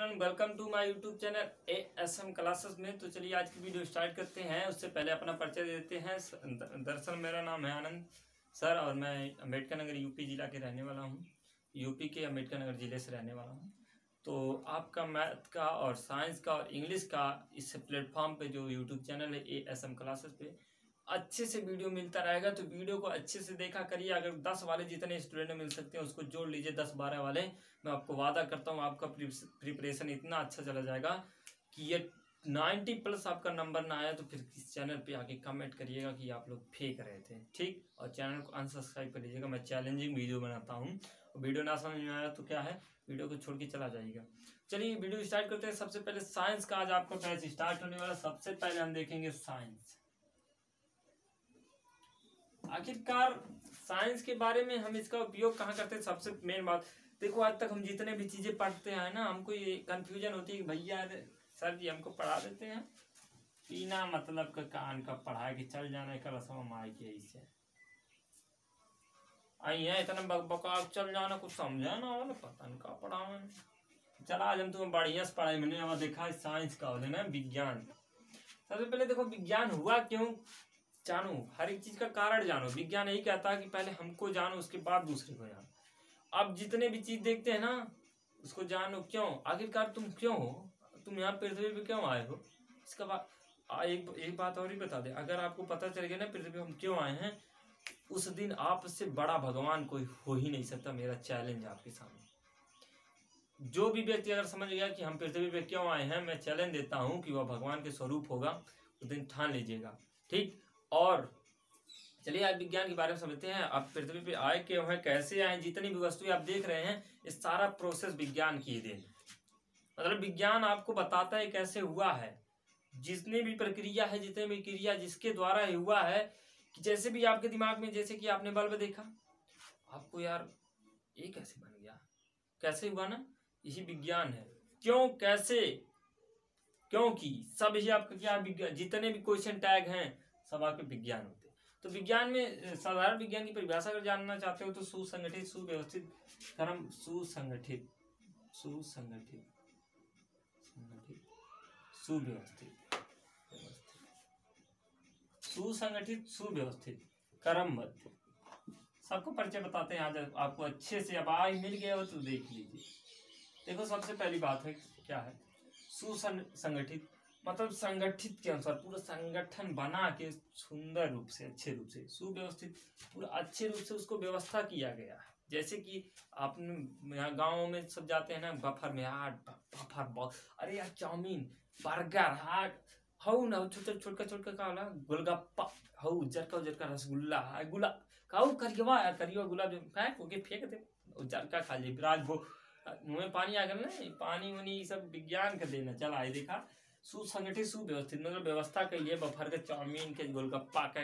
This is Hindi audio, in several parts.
Afternoon, welcome to my YouTube channel ASM classes में। तो चलिए आज की वीडियो स्टार्ट करते हैं। उससे पहले अपना परिचय दे देते हैं। दरअसल मेरा नाम है आनंद सर और मैं अम्बेडकर नगर यूपी जिला के रहने वाला हूं। यूपी के अम्बेडकर नगर जिले से रहने वाला हूं। तो आपका मैथ का और साइंस का और इंग्लिश का इस प्लेटफॉर्म पे जो यूट्यूब चैनल है ASM क्लासेस पे अच्छे से वीडियो मिलता रहेगा। तो वीडियो को अच्छे से देखा करिए। अगर 10 वाले जितने स्टूडेंट मिल सकते हैं उसको जोड़ लीजिए, 10-12 वाले। मैं आपको वादा करता हूँ आपका प्रिपरेशन इतना अच्छा चला जाएगा कि ये 90+ आपका नंबर ना आया तो फिर इस चैनल पे आके कमेंट करिएगा कि आप लोग फेंक रहे थे, ठीक। और चैनल को अनसब्सक्राइब कर लीजिएगा। मैं चैलेंजिंग वीडियो बनाता हूँ। वीडियो ना समझ में आया तो क्या है, वीडियो को छोड़ के चला जाइएगा। चलिए वीडियो स्टार्ट करते हैं। सबसे पहले साइंस का आज आपका बैच स्टार्ट होने वाला। सबसे पहले हम देखेंगे साइंस। आखिरकार साइंस के बारे में हम इसका उपयोग कहाँ करते हैं, सबसे मेन बात देखो। आज तक हम जितने भी चीजें पढ़ते हैं ना, हमको ये कंफ्यूजन होती है कि भैया सर जी हमको पढ़ा देते हैं बिना मतलब का कान का पढ़ा के चल जाने का रस्म आए के ऐसे आई है इतना बकबका चल जाना, कुछ समझा ना हो, पता नहीं का पढ़ा। चला आज हम तुम्हें बढ़िया से पढ़ाई मैंने और देखा साइंस का हो ना विज्ञान। सबसे पहले देखो विज्ञान हुआ क्यों, जानो। हर एक चीज का कारण जानो। विज्ञान यही कहता है कि पहले हमको जानो उसके बाद दूसरे को जानो। अब जितने भी चीज देखते हैं ना उसको जानो क्यों, आखिरकार तुम क्यों हो, तुम यहाँ पृथ्वी पे क्यों आए हो। इसका बाद एक बात और ही बता दे, अगर आपको पता चल गया ना पृथ्वी पे हम क्यों आए हैं, उस दिन आपसे बड़ा भगवान कोई हो ही नहीं सकता। मेरा चैलेंज आपके सामने। जो भी व्यक्ति अगर समझ गया कि हम पृथ्वी पे क्यों आए हैं, मैं चैलेंज देता हूँ कि वह भगवान के स्वरूप होगा। उस दिन ठान लीजिएगा, ठीक। और चलिए आज विज्ञान के बारे में समझते हैं। आप पृथ्वी पे आए क्यों हैं, कैसे आए, जितनी भी वस्तुएं आप देख रहे हैं ये सारा प्रोसेस विज्ञान की देन। मतलब विज्ञान आपको बताता है कैसे हुआ है। जितनी भी प्रक्रिया है, जितने भी क्रिया जिसके द्वारा हुआ है, कि जैसे भी आपके दिमाग में, जैसे कि आपने बल्ब देखा, आपको यार ये कैसे बन गया, कैसे हुआ ना, यही विज्ञान है। क्यों, कैसे, क्योंकि सब ही आपका क्या, जितने भी क्वेश्चन टैग हैं सब आपके विज्ञान होते हैं। तो विज्ञान में साधारण विज्ञान की परिभाषा अगर जानना चाहते हो तो सुसंगठित, सुव्यवस्थित, कर्म, सुसंगठित, सुसंगठित, सुव्यवस्थित, सुसंगठित, सुव्यवस्थित, क्रमबद्ध। सबको परिचय बताते हैं आज आपको अच्छे से। अब आज मिल गया हो तो देख लीजिए। देखो सबसे पहली बात है क्या है, सुसंगठित मतलब संगठित के अनुसार पूरा संगठन बना के सुंदर रूप से, अच्छे रूप से। सुव्यवस्थित पूरा अच्छे रूप से उसको व्यवस्था किया गया है। जैसे कि आपने यहाँ गाँव में सब जाते हैं ना, बफर में बफर, अरे यार चाउमीन, बर्गर, हाट हऊ ना, छोटा छोटा का वाला गोलगप्पा, हऊ उज्जर का रसगुल्ला, गुला काऊ करियो गुलाब जामुन फेंक दे, उज्जर का खा ली विराज वो मुँह में पानी आ गया ना। पानी वानी सब विज्ञान का देना। चला आई देखा, सुसंगठित, सुव्यवस्थित मतलब व्यवस्था के लिए बफर के, चाउमीन के, गोलगप्पा का,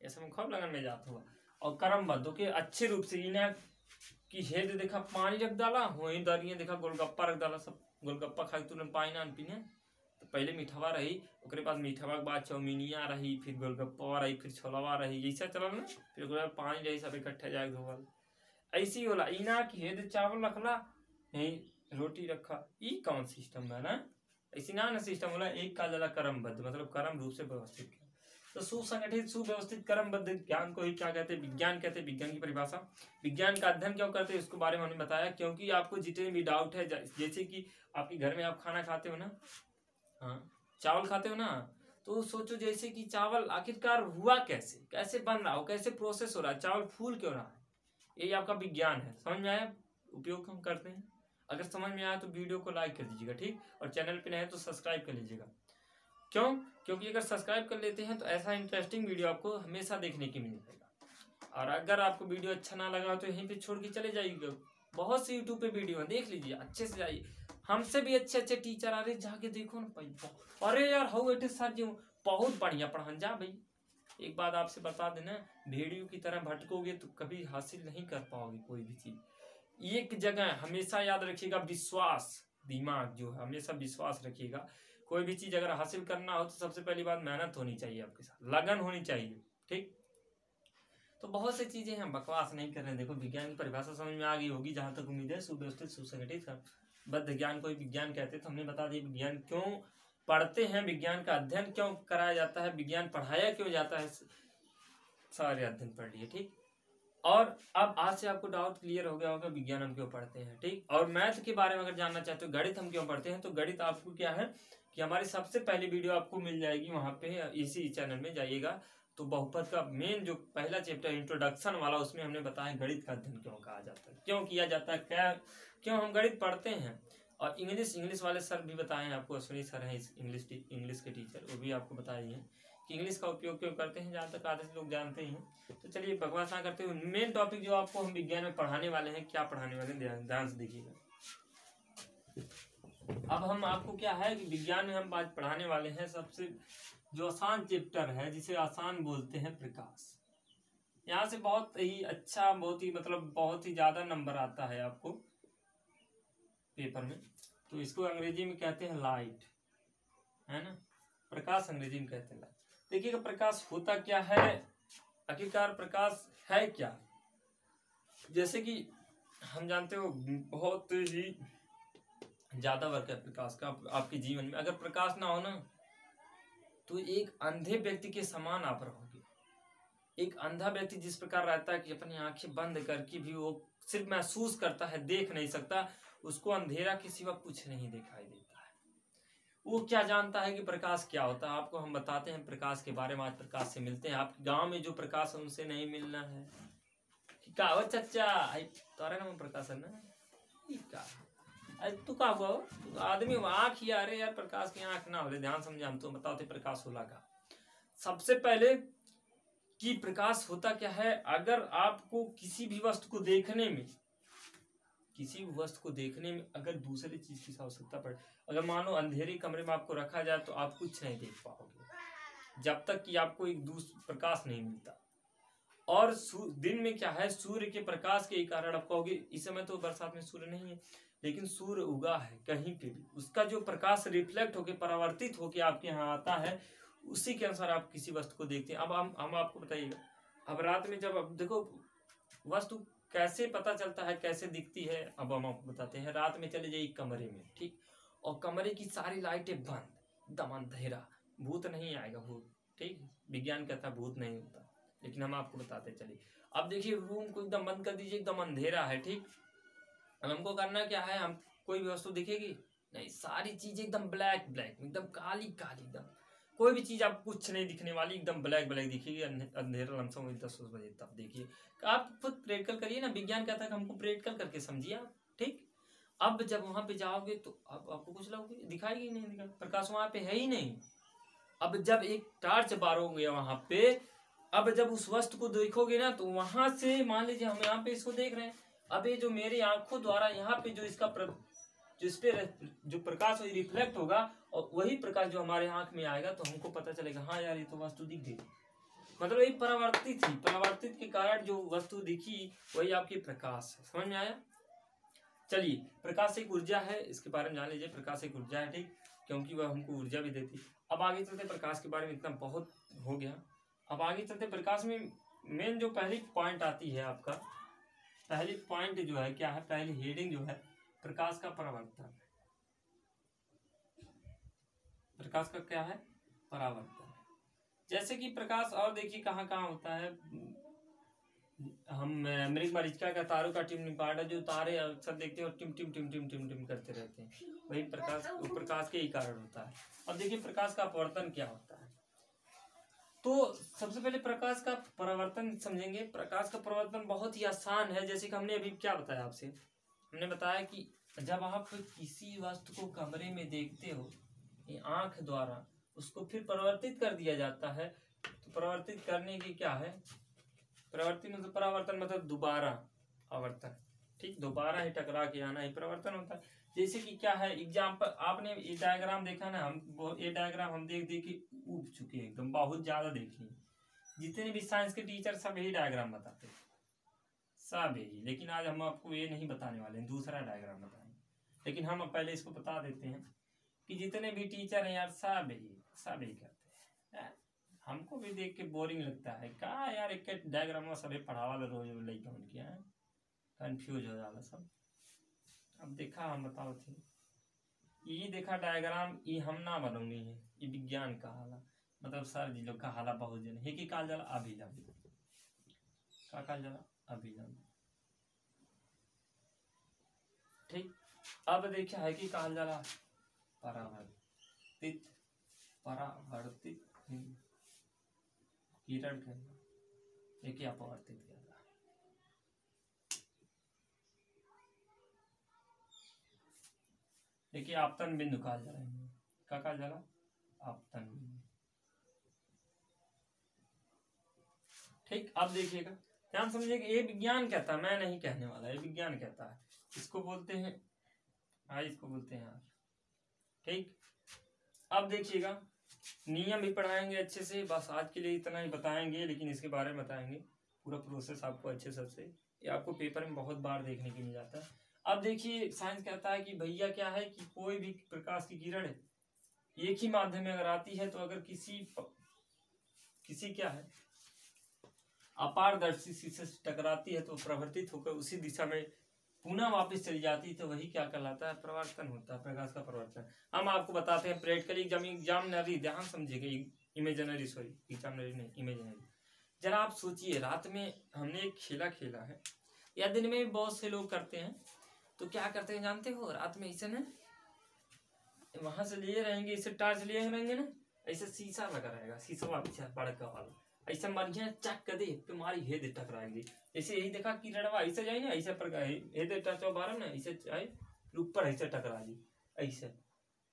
ऐसा में खूब लगन में जाता हुआ। और क्रमबद्ध के अच्छे रूप से इन्हें कि हेद देखा पानी रख डाला, वहीं दरिये देखा गोलगप्पा रख डाला। सब गोलगप्पा खाई तुरंत पानी ना पीने, तो पहले मीठवा रही, उसके बाद मीठवा के बाद चाउमीनिया रही, फिर गोलगप्पा रही, फिर छोलवा रही, ऐसा चला ना। फिर पानी रही, सब इकट्ठे जाए धोवल, ऐसी होला। इना की हेद चावल रखला, यही रोटी रखा, ई कौन सिस्टम है ना, ऐसी ना सिस्टम होला। एक का जला क्रमबद्ध मतलब क्रम रूप से व्यवस्थित। तो सुसंगठित, सुव्यवस्थित, क्रमबद्ध ज्ञान को ही क्या कहते हैं, विज्ञान कहते हैं। विज्ञान की परिभाषा, विज्ञान का अध्ययन क्यों करते हैं उसके बारे में हमने बताया। क्योंकि आपको जितने भी डाउट है, जैसे कि आपके घर में आप खाना खाते हो ना, हाँ चावल खाते हो ना, तो सोचो जैसे कि चावल आखिरकार हुआ कैसे, कैसे बन रहा हो, कैसे प्रोसेस हो रहा है, चावल फूल क्यों रहा है, यही आपका विज्ञान है। समझ में आया, उपयोग हम करते हैं। अगर समझ में आया तो वीडियो को लाइक कर दीजिएगा, ठीक। और चैनल पे नए हैं तो सब्सक्राइब कर लीजिएगा। क्यों, क्योंकि अगर सब्सक्राइब कर लेते हैं तो ऐसा इंटरेस्टिंग वीडियो आपको हमेशा देखने की मिल जाएगा। और अगर आपको वीडियो अच्छा ना लगा तो यहीं पे छोड़ के चले जाइएगा। बहुत सी यूट्यूब पे वीडियो है, देख लीजिए, अच्छे से जाइए। हमसे भी अच्छे अच्छे टीचर आ रहे, जाके देखो ना भाई। अरे यार हो बेटे सर जी बहुत बढ़िया पढ़ान जा भाई। एक बात आपसे बता देना, भेड़ियों की तरह भटकोगे तो कभी हासिल नहीं कर पाओगे कोई भी चीज। एक जगह हमेशा याद रखिएगा, विश्वास, दिमाग जो है हमेशा विश्वास रखिएगा। कोई भी चीज अगर हासिल करना हो तो सबसे पहली बात मेहनत होनी चाहिए, आपके साथ लगन होनी चाहिए, ठीक। तो बहुत सी चीजें हम बकवास नहीं कर रहे हैं। देखो विज्ञान की परिभाषा समझ में आ गई होगी जहां तक उम्मीद है। सुव्यवस्थित, सुसंगठित, बद्ध ज्ञान को ही विज्ञान कहते हैं। तो हमने बता दिया विज्ञान क्यों पढ़ते हैं, विज्ञान का अध्ययन क्यों कराया जाता है, विज्ञान पढ़ाया क्यों जाता है, सारे अध्ययन पढ़ लिए। ठीक, और अब आज से आपको डाउट क्लियर हो गया होगा विज्ञान हम क्यों पढ़ते हैं। ठीक, और मैथ के बारे में अगर जानना चाहते हो, गणित हम क्यों पढ़ते हैं, तो गणित आपको क्या है कि हमारी सबसे पहली वीडियो आपको मिल जाएगी वहां पे, इसी चैनल में जाइएगा तो बहुपद का मेन जो पहला चैप्टर इंट्रोडक्शन वाला, उसमें हमने बताया गणित का अध्ययन क्यों कहा जाता है, क्यों किया जाता है, क्या क्यों हम गणित पढ़ते हैं। और इंग्लिश वाले सर भी बताए हैं आपको, अश्विनी सर हैं इंग्लिश के टीचर, वो भी आपको बताए हैं कि इंग्लिश का उपयोग क्यों करते हैं, जहाँ तक आधे से लोग जानते ही हैं। तो चलिए बकवास ना करते हुए मेन टॉपिक जो आपको हम विज्ञान में पढ़ाने वाले हैं, क्या पढ़ाने वाले हैं ध्यान से देखिएगा। अब हम आपको क्या है कि विज्ञान में हम आज पढ़ाने वाले हैं सबसे जो आसान चैप्टर है, जिसे आसान बोलते हैं प्रकाश। यहाँ से बहुत ही अच्छा, बहुत ही मतलब बहुत ही ज्यादा नंबर आता है आपको पेपर में। तो इसको अंग्रेजी में कहते हैं लाइट, है ना, प्रकाश अंग्रेजी में कहते हैं लाइट। देखिएगा प्रकाश होता क्या है, आखिरकार प्रकाश है क्या। जैसे कि हम जानते हो बहुत ही ज्यादा वर्क है प्रकाश का आपके जीवन में। अगर प्रकाश ना हो ना तो एक अंधे व्यक्ति के समान आप रहोगे। एक अंधा व्यक्ति जिस प्रकार रहता है कि अपनी आंखें बंद करके भी वो सिर्फ महसूस करता है, देख नहीं सकता, उसको अंधेरा के सिवा कुछ नहीं दिखाई देता है। वो क्या जानता है कि प्रकाश क्या होता है। आपको हम बताते हैं प्रकाश के बारे में, आज प्रकाश से मिलते हैं। आपके गांव में जो प्रकाश है उनसे नहीं मिलना है। कहावत चच्चा तारा नाम प्रकाश है ना, तू का हुआ हो आदमी आँख ही, अरे यार प्रकाश की आँख ना हो, ध्यान समझे हम तो बताओ थे प्रकाश होला का। सबसे पहले कि प्रकाश होता क्या है, अगर आपको किसी भी वस्तु को देखने में, किसी भी वस्तु को देखने में अगर दूसरी चीज की आवश्यकता पड़े, अगर मानो अंधेरे कमरे में आपको रखा जाए तो आप कुछ नहीं देख पाओगे जब तक कि आपको एक दूसरा प्रकाश नहीं मिलता। और दिन में क्या है, सूर्य के प्रकाश के कारण आप कहोगे इस समय तो बरसात में सूर्य नहीं है, लेकिन सूर्य उगा है कहीं पे भी, उसका जो प्रकाश रिफ्लेक्ट होके परावर्तित होके आपके यहाँ आता है, उसी के अनुसार आप किसी वस्तु को देखते हैं। अब हम आपको बताइएगा, अब रात में जब अब देखो वस्तु कैसे पता चलता है, कैसे दिखती है, अब हम आपको बताते हैं। रात में चले जाइए कमरे में, ठीक, और कमरे की सारी लाइटें बंद, एकदम अंधेरा, भूत नहीं आएगा भूत, ठीक, विज्ञान कहता है भूत नहीं होता, लेकिन हम आपको बताते चलिए। अब देखिए रूम को एकदम बंद कर दीजिए, एकदम अंधेरा है, ठीक, हमको करना क्या है, हम कोई भी वस्तु दिखेगी नहीं, सारी चीजें एकदम ब्लैक ब्लैक, एकदम काली काली, एकदम कोई भी चीज आपको कुछ नहीं दिखने वाली, एकदम ब्लैक ब्लैक दिखेगी अंधेरा लमसम 10 बजे तब देखिए। आप खुद प्रैक्टिकल करिए ना, विज्ञान कहता है कि हमको प्रैक्टिकल करके समझिए आप, ठीक। अब जब वहां पे जाओगे तो अब आपको कुछ लोग दिखाई नहीं दिखा, प्रकाश वहां पे है ही नहीं। अब जब एक टार्च बारोगे वहां पे, अब जब उस वस्तु को देखोगे ना तो वहां से मान लीजिए हम यहाँ पे इसको देख रहे हैं, अब ये जो मेरी आंखों द्वारा यहाँ पे जो इसका जिस पे जो प्रकाश रिफ्लेक्ट होगा और वही प्रकाश जो हमारे आंख में आएगा तो हमको पता चलेगा हाँ यार ये तो वस्तु दिख गई, मतलब ये परावर्तित थी, परावर्तित के कारण जो वस्तु दिखी वही आपकी प्रकाश है। समझ में आया। चलिए प्रकाश एक ऊर्जा है, इसके बारे में जान लीजिए। प्रकाश एक ऊर्जा है, ठीक, क्योंकि वह हमको ऊर्जा भी देती। अब आगे चलते, प्रकाश के बारे में इतना बहुत हो गया, अब आगे चलते। प्रकाश में मेन जो पहली पॉइंट आती है आपका, पहली पॉइंट जो है क्या है, पहली हेडिंग जो है प्रकाश का परावर्तन। प्रकाश का क्या है, परावर्तन। जैसे कि प्रकाश और देखिए कहाँ कहाँ होता है, हम मरीचिका का तारों का टिमटिमाहट, जो तारे अक्सर देखते हैं और टिम टिम टिम टिम टिम टिम करते रहते हैं, वही प्रकाश के ही कारण होता है। अब देखिए प्रकाश का अपवर्तन क्या होता है। तो सबसे पहले प्रकाश का परावर्तन समझेंगे। प्रकाश का परावर्तन बहुत ही आसान है। जैसे कि हमने अभी क्या बताया आपसे, हमने बताया कि जब आप किसी वस्तु को कमरे में देखते हो, ये आंख द्वारा उसको फिर परिवर्तित कर दिया जाता है। तो परिवर्तित करने की क्या है, परिवर्तित मतलब परावर्तन मतलब दोबारा आवर्तन, ठीक, दोबारा ही टकरा के आना ही परिवर्तन होता है। जैसे कि क्या है एग्जाम्पल, आपने ये डायग्राम देखा ना, हम ये डायग्राम हम देख देख के उब चुके हैं, एकदम बहुत ज्यादा देखिए। जितने भी साइंस के टीचर सब यही डायग्राम बताते हैं, सब यही। लेकिन आज हम आपको ये नहीं बताने वाले हैं, दूसरा डायग्राम बताएंगे। लेकिन हम पहले इसको बता देते हैं कि जितने भी टीचर हैं यार सब यही करते हैं। हमको भी देख के बोरिंग लगता है, कहा यार एक डायग्राम में सभी पढ़ावा रोज लड़का उनके यहाँ कंफ्यूज हो जाला सब। अब देखा हम बताओ थे ये देखा डायग्राम ये हम ना बनौनी है, ये विज्ञान का हाला मतलब सर जी लोग का हाला बहुत जन है कि काल जला अभिलंब का काल जला अभिलंब। ठीक, अब देखा है कि काल जला परावर्तित परावर्तित किरण के देखिए अपवर्तित किया देखिए आपतन बिंदु काल जला का काल जला आपतन बिंदु। ठीक, अब देखिएगा ध्यान समझिएगा ये विज्ञान कहता है, मैं नहीं कहने वाला, ये विज्ञान कहता है। इसको बोलते हैं इसको बोलते हैं आर। ठीक, अब देखिएगा नियम भी पढ़ाएंगे अच्छे से, बस आज के लिए इतना ही बताएंगे, लेकिन इसके बारे में बताएंगे पूरा प्रोसेस आपको अच्छे से। ये आपको पेपर में बहुत बार देखने को मिल जाता है। अब देखिए साइंस कहता है कि भैया क्या है कि कोई भी प्रकाश की किरण एक ही माध्यम में अगर आती है तो अगर किसी क्या है अपारदर्शी शीशे से टकराती है तो प्रवर्तित होकर उसी दिशा में पुनः वापस चली जाती है, तो वही क्या कहलाता है, प्रवर्तन होता है, प्रकाश का प्रवर्तन। हम आपको बताते हैं प्रैक्टिकली एग्जामिनरी, ध्यान समझिएगा, इमेजिनरी सॉरी एग्जामिनरी नहीं इमेजिनरी। जरा आप सोचिए रात में हमने एक खेला है या दिन में भी बहुत से लोग करते हैं, तो क्या करते हैं जानते हो, रात में ऐसे ना वहां से लिए रहेंगे, इसे टार्च लिए रहेंगे ना, ऐसे शीशा लगा रहेगा, शीशा पीछे बड़का वाला, ऐसा मरिया चक कर दे तुम्हारी हेद टकराएंगे। ऐसे यही देखा कि रड़वा ऐसे जाए ना, ऐसे पर हेद टच बारह ना ऐसे जाए ऊपर ऐसे टकरा जी ऐसे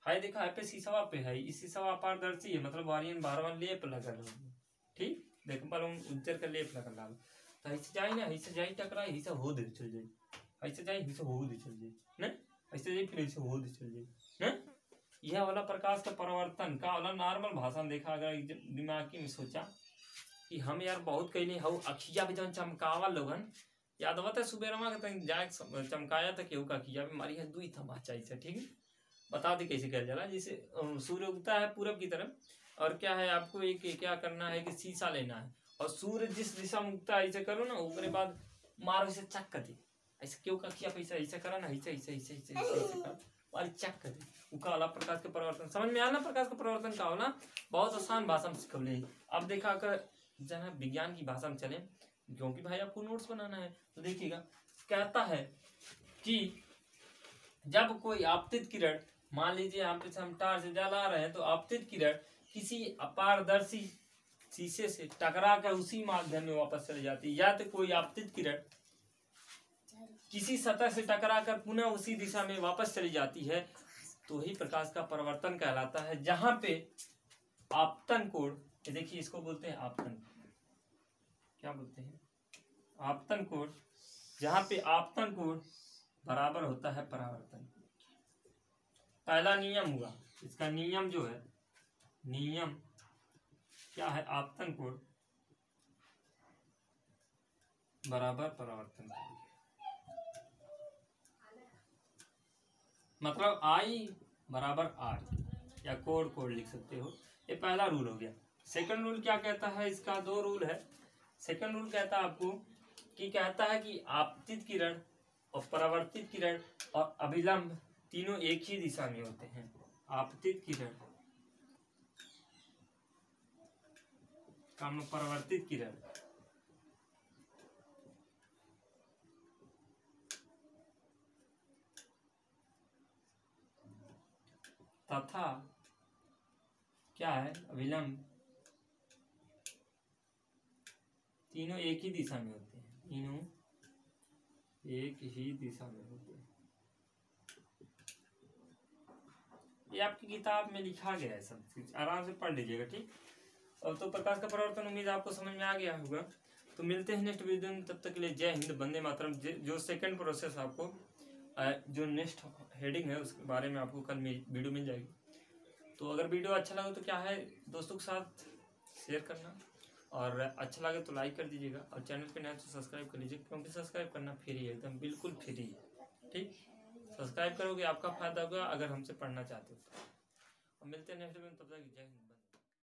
हाय देखा है पे शीशा पे है, इस शीशा पारदर्शी है मतलब वारियन बारह लेप लगा लो। ठीक, देख पर उज्जर का लेप लगा लो तो ऐसे जाए ना, ऐसे जाए टकरा ऐसे हो दे चल जाए, ऐसे जाए ऐसे हो दे चल जाए ना, ऐसे जाए फिर ऐसे हो दे चल जाए ना। यह वाला प्रकाश का परिवर्तन का वाला नॉर्मल भाषा में देखा, अगर दिमागी में सोचा कि हम यार बहुत कहीं हो अखिया भी जब चमकावा लोगन याद होता है सुबेरमा का जाए चमकाया था केहू का अखिया भी मारी है दुई तमाचा ऐसे। ठीक है, बता दे कैसे किया जाला। जैसे सूर्य उगता है पूरब की तरफ और क्या है आपको एक क्या करना है कि शीशा लेना है और सूर्य जिस दिशा में उगता है ऐसे करो ना, उसके बाद मारो इसे चक कर दे ऐसे केहू का अखिया पैसा ऐसे करा ना, ऐसे ऐसे ऐसे ऐसे ऐसे कर और चक कर दे उका वाला प्रकाश के परिवर्तन। समझ में आना प्रकाश का परिवर्तन का होला, बहुत आसान भाषा में सिखले। अब देखा कर जहाँ विज्ञान की भाषा में चले, क्योंकि भाई आपको नोट्स बनाना है, तो देखिएगा कहता है कि जब कोई आपतित किरण, मान लीजिए हम टार से जला रहे हैं, तो आपतित किरण किसी अपारदर्शी शीशे से टकरा कर उसी माध्यम में वापस चली जाती है, या तो कोई आपतित किरण किसी सतह से टकरा कर पुनः उसी दिशा में वापस चली जाती है, तो ही प्रकाश का परिवर्तन कहलाता है। जहां पे आपतन कोण, देखिए इसको बोलते हैं आपतन, क्या बोलते हैं आपतन कोण, जहां पे आपतन कोण बराबर होता है परावर्तन। पहला नियम हुआ इसका, नियम जो है नियम क्या है, आपतन कोण बराबर परावर्तन, मतलब आई बराबर आर या कोण लिख सकते हो, ये पहला रूल हो गया। सेकंड रूल क्या कहता है, इसका दो रूल है। सेकंड रूल कहता है आपको कि कहता है कि आपतित किरण और परावर्तित किरण और अभिलंब तीनों एक ही दिशा में होते हैं। आपतित किरण काम परावर्तित किरण तथा क्या है अभिलंब तीनों एक ही दिशा में होते हैं, तीनों एक ही दिशा में होते हैं। ये आपकी किताब में लिखा गया है, सब चीज आराम से पढ़ लीजिएगा। ठीक, और तो प्रकाश का परिवर्तन उम्मीद आपको समझ में आ गया होगा। तो मिलते हैं नेक्स्ट वीडियो में, तब तक के लिए जय हिंद, वंदे मातरम। जो सेकंड प्रोसेस आपको जो नेक्स्ट हेडिंग है उसके बारे में आपको कल वीडियो मिल जाएगी। तो अगर वीडियो अच्छा लगे तो क्या है दोस्तों के साथ शेयर करना, और अच्छा लगे तो लाइक कर दीजिएगा, और चैनल पे नया तो सब्सक्राइब कर लीजिए, क्योंकि सब्सक्राइब करना फ्री है, एकदम बिल्कुल फ्री है। ठीक, सब्सक्राइब करोगे आपका फायदा होगा अगर हमसे पढ़ना चाहते हो। और मिलते हैं नेक्स्ट वीडियो में, तब तक जय हिंद।